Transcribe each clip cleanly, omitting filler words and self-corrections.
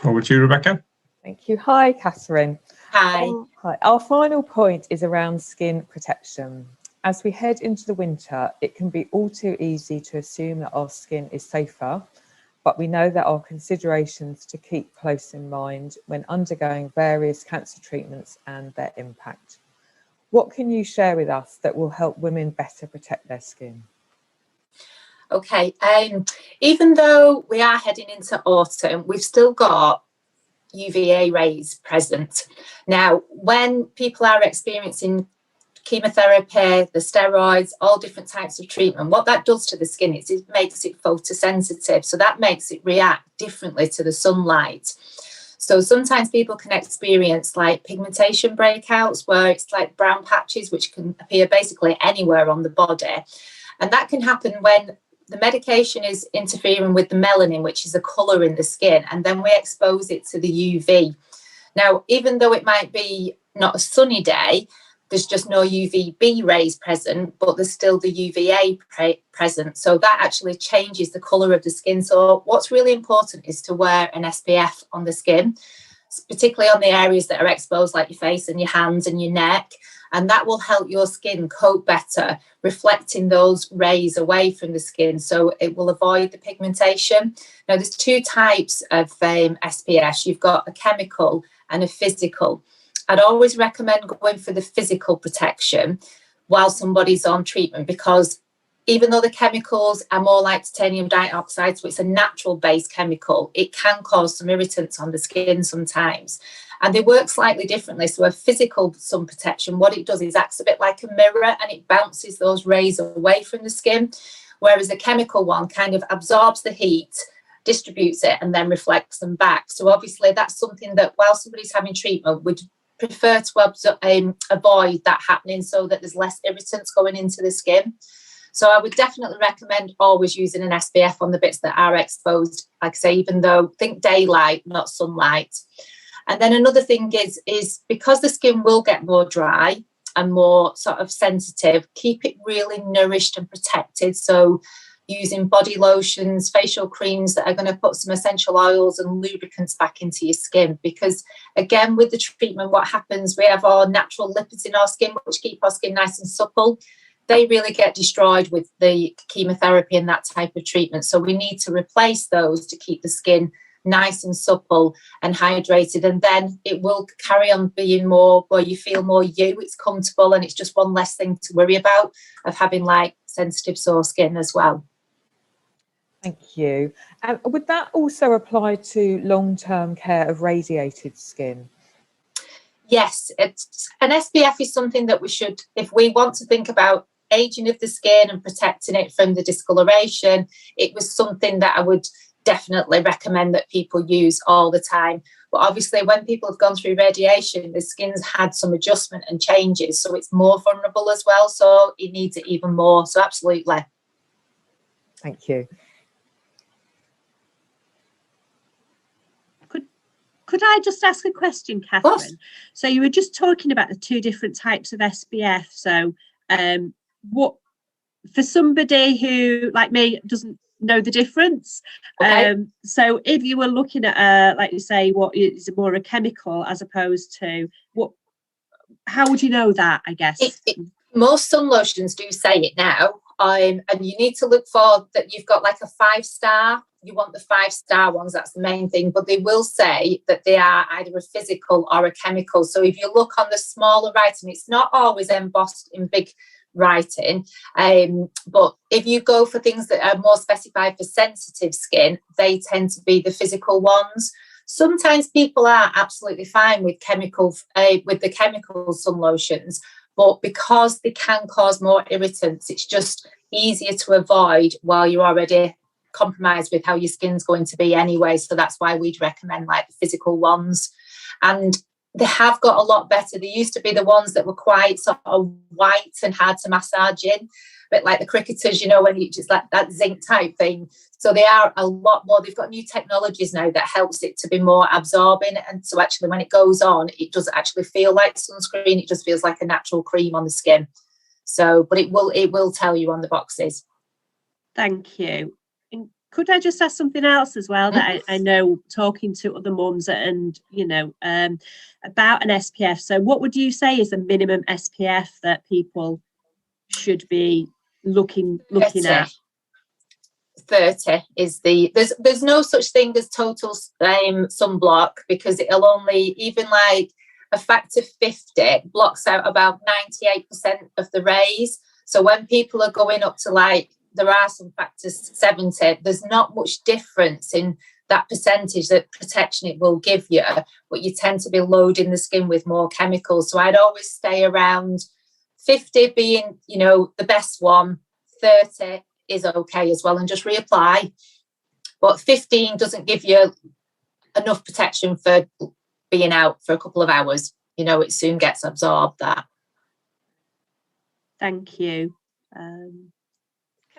Over to you, Rebecca. Thank you. Hi, Kathryn. Hi. Hi. Our final point is around skin protection. As we head into the winter, it can be all too easy to assume that our skin is safer, but we know there are considerations to keep close in mind when undergoing various cancer treatments and their impact. What can you share with us that will help women better protect their skin? Okay, even though we are heading into autumn, we've still got UVA rays present. Now, when people are experiencing chemotherapy, the steroids, all different types of treatment, what that does to the skin is it makes it photosensitive. So that makes it react differently to the sunlight. So sometimes people can experience like pigmentation breakouts where it's like brown patches, which can appear basically anywhere on the body. And that can happen when the medication is interfering with the melanin, which is a colour in the skin, and then we expose it to the UV. Now, even though it might be not a sunny day, there's just no UVB rays present, but there's still the UVA present. So that actually changes the colour of the skin. So what's really important is to wear an SPF on the skin, particularly on the areas that are exposed, like your face and your hands and your neck. And that will help your skin cope better, reflecting those rays away from the skin. So it will avoid the pigmentation. Now, there's two types of SPF. You've got a chemical and a physical. I'd always recommend going for the physical protection while somebody's on treatment, because even though the chemicals are more like titanium dioxide, so it's a natural based chemical, it can cause some irritants on the skin sometimes. And they work slightly differently. So a physical sun protection, what it does is acts a bit like a mirror and it bounces those rays away from the skin, whereas a chemical one kind of absorbs the heat, distributes it, and then reflects them back. So obviously that's something that while somebody's having treatment, we'd prefer to avoid that happening so that there's less irritants going into the skin. So I would definitely recommend always using an SPF on the bits that are exposed, like I say, even though think daylight, not sunlight. And then another thing is because the skin will get more dry and more sort of sensitive, keep it really nourished and protected. So using body lotions, facial creams that are going to put some essential oils and lubricants back into your skin. Because again, with the treatment, what happens, we have our natural lipids in our skin, which keep our skin nice and supple. They really get destroyed with the chemotherapy and that type of treatment. So we need to replace those to keep the skin nice and supple and hydrated, and then it will carry on being more where you feel more it's comfortable, and it's just one less thing to worry about of having like sensitive sore skin as well. Thank you. And would that also apply to long-term care of radiated skin? Yes, it's an SPF is something that we should, if we want to think about aging of the skin and protecting it from the discoloration, it was something that I would definitely recommend that people use all the time. But obviously when people have gone through radiation, the skin's had some adjustment and changes, so it's more vulnerable as well, so it needs it even more. So absolutely. Thank you. Could I just ask a question, Kathryn? So you were just talking about the two different types of SPF. So what for somebody who like me doesn't know the difference, okay. So if you were looking at like you say, what is more a chemical as opposed to what, how would you know that? I guess most sun lotions do say it now, and you need to look for that you've got like a 5-star. You want the 5-star ones, that's the main thing, but they will say that they are either a physical or a chemical. So if you look on the smaller writing, it's not always embossed in big writing, but if you go for things that are more specified for sensitive skin, they tend to be the physical ones. Sometimes people are absolutely fine with the chemical sun lotions, but because they can cause more irritants, it's just easier to avoid while you're already compromised with how your skin's going to be anyway. So that's why we'd recommend like the physical ones. And they have got a lot better. They used to be the ones that were quite sort of white and hard to massage in, a bit like the cricketers, you know, when you just like that zinc type thing. So they are a lot more. They've got new technologies now that helps it to be more absorbing. And so actually when it goes on, it doesn't actually feel like sunscreen. It just feels like a natural cream on the skin. So, but it will tell you on the boxes. Thank you. Could I just ask something else as well that I know talking to other mums and, you know, about an SPF. So what would you say is the minimum SPF that people should be looking at? 30 is there's no such thing as total sunblock, because it'll only, even like a factor 50 blocks out about 98% of the rays. So when people are going up to, like, there are some factors 70, there's not much difference in that percentage that protection it will give you, but you tend to be loading the skin with more chemicals. So I'd always stay around 50 being, you know, the best one. 30 is okay as well, and just reapply. But 15 doesn't give you enough protection for being out for a couple of hours. You know, it soon gets absorbed, that. Thank you. Can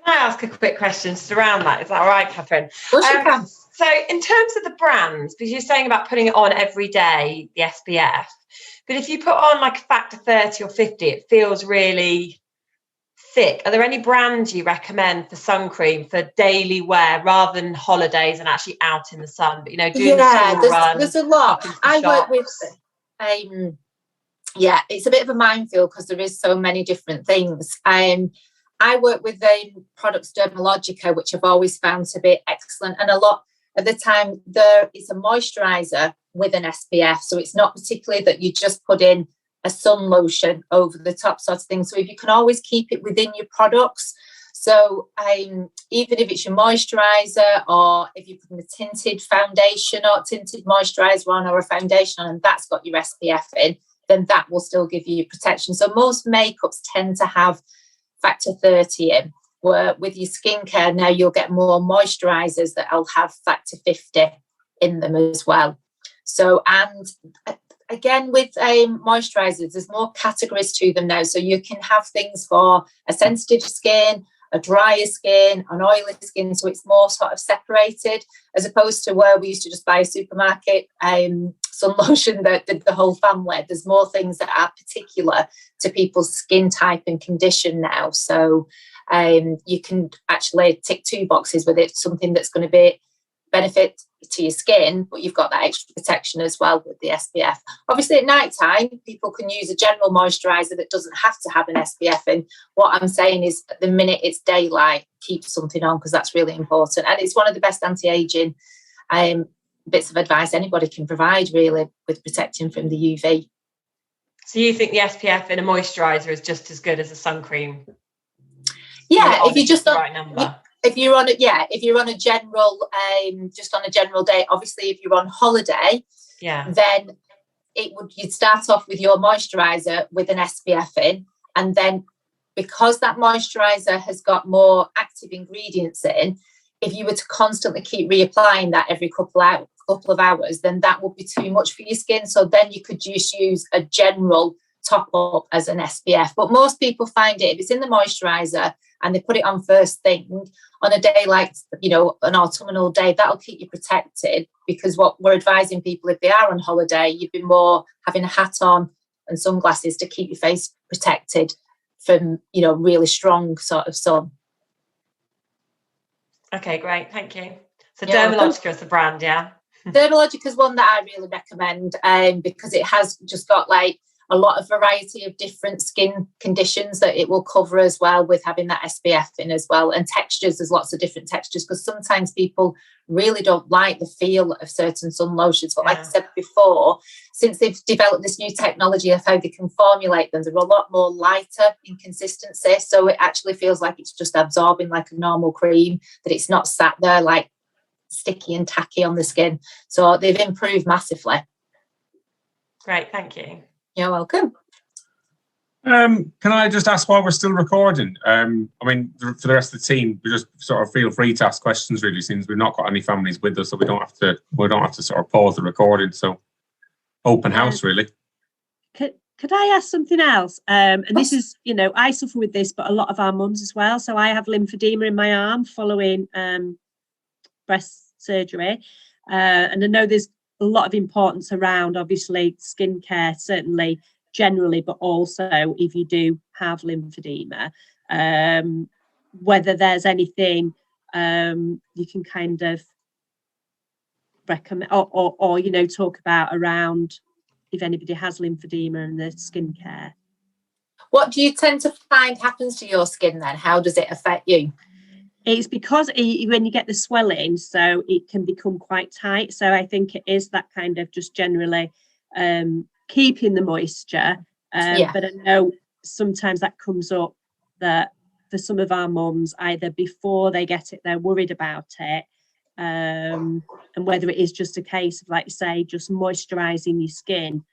I ask a quick question just around that? Is that all right, Kathryn? Of course you can. So in terms of the brands, because you're saying about putting it on every day, the SPF, but if you put on like a factor 30 or 50, it feels really thick. Are there any brands you recommend for sun cream for daily wear rather than holidays and actually out in the sun, but, you know, doing the school run? There's a lot. I work with it's a bit of a minefield because there is so many different things. I work with products Dermalogica, which I've always found to be excellent, and a lot of the time there is a moisturizer with an SPF, so it's not particularly that you just put in a sun lotion over the top sort of thing. So if you can always keep it within your products, so even if it's your moisturizer, or if you put in a tinted foundation or tinted moisturizer on, or a foundation on, and that's got your SPF in, then that will still give you protection. So most makeups tend to have factor 30 in, where with your skincare now you'll get more moisturizers that'll have factor 50 in them as well. So, and again, with moisturizers, there's more categories to them now. So you can have things for a sensitive skin, a drier skin, an oily skin. So it's more sort of separated, as opposed to where we used to just buy a supermarket sun lotion that did the whole family. There's more things that are particular to people's skin type and condition now. So you can actually tick 2 boxes with it, something that's going to be benefit to your skin, but you've got that extra protection as well with the SPF. Obviously at night time people can use a general moisturizer that doesn't have to have an SPF in. What I'm saying is, at the minute it's daylight, keep something on, because that's really important, and it's one of the best anti-aging bits of advice anybody can provide, really, with protecting from the UV. So you think the SPF in a moisturizer is just as good as a sun cream? Yeah, if you just the right number. If you're on a general, just on a general day, obviously if you're on holiday, then you'd start off with your moisturizer with an SPF in, and then because that moisturizer has got more active ingredients in, if you were to constantly keep reapplying that every couple of hours, then that would be too much for your skin. So then you could just use a general top up as an SPF. But most people find it, if it's in the moisturizer and they put it on first thing on a day like, you know, an autumnal day, that'll keep you protected, because what we're advising people, if they are on holiday, you'd be more having a hat on and sunglasses to keep your face protected from, you know, really strong sort of sun. Okay, great, thank you. So Yeah, Dermalogica is the brand, yeah? Dermalogica is one that I really recommend, because it has just got like a lot of variety of different skin conditions that it will cover as well, with having that SPF in as well, and textures. There's lots of different textures, because sometimes people really don't like the feel of certain sun lotions. But like I said before, since they've developed this new technology of how they can formulate them, they're a lot more lighter in consistency. So it actually feels like it's just absorbing like a normal cream, that it's not sat there like sticky and tacky on the skin. So they've improved massively. Great, thank you. You're welcome. Can I just ask while we're still recording? I mean, for the rest of the team, we just sort of feel free to ask questions, really, since we've not got any families with us, so we don't have to sort of pause the recording. So open house, really. Could I ask something else? And this is, you know, I suffer with this, but a lot of our mums as well. So I have lymphedema in my arm following breast surgery, and I know there's a lot of importance around, obviously, skincare, certainly generally, but also if you do have lymphedema, whether there's anything you can kind of recommend or you know, talk about around if anybody has lymphedema and the skincare. What do you tend to find happens to your skin then? How does it affect you? It's because when you get the swelling, so it can become quite tight. So I think it is that kind of just generally keeping the moisture. But I know sometimes that comes up that for some of our mums, either before they get it, they're worried about it. And whether it is just a case of, like you say, just moisturising your skin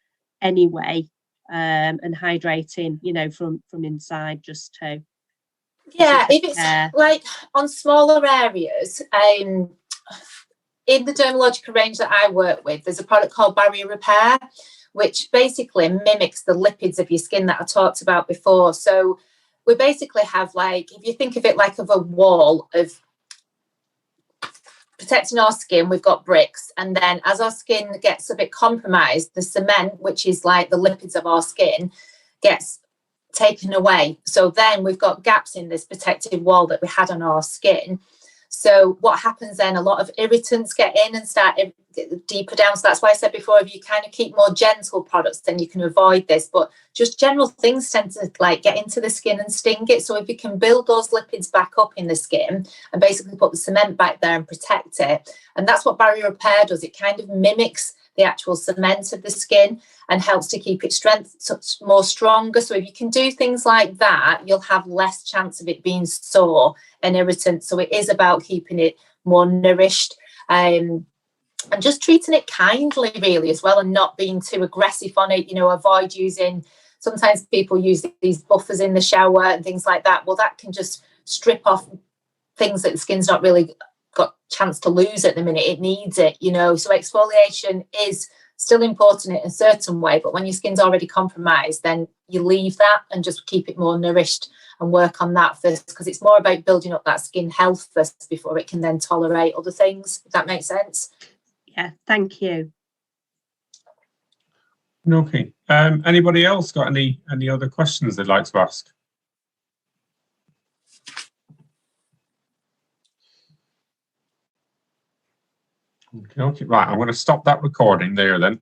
anyway, and hydrating, you know, from inside just to. Yeah, if it's like on smaller areas, in the Dermalogica range that I work with, there's a product called Barrier Repair, which basically mimics the lipids of your skin that I talked about before. So we basically have, like, if you think of it like of a wall of protecting our skin, we've got bricks, and then as our skin gets a bit compromised, the cement, which is like the lipids of our skin, gets taken away. So then we've got gaps in this protective wall that we had on our skin. So what happens then, a lot of irritants get in and start deeper down. So that's why I said before, if you kind of keep more gentle products, then you can avoid this. But just general things tend to like get into the skin and sting it. So if you can build those lipids back up in the skin and basically put the cement back there and protect it, and that's what Barrier Repair does. It kind of mimics the actual cement of the skin and helps to keep its strength more stronger. So if you can do things like that, you'll have less chance of it being sore and irritant. So it is about keeping it more nourished, and just treating it kindly, really, as well, and not being too aggressive on it. You know, avoid using, sometimes people use these buffers in the shower and things like that. Well, that can just strip off things that the skin's not really got chance to lose at the minute. It needs it, you know. So exfoliation is still important in a certain way, but when your skin's already compromised, then you leave that and just keep it more nourished and work on that first, because it's more about building up that skin health first before it can then tolerate other things, if that makes sense. Yeah, thank you. Okay. Anybody else got any other questions they'd like to ask? Okay, right, I'm going to stop that recording there then.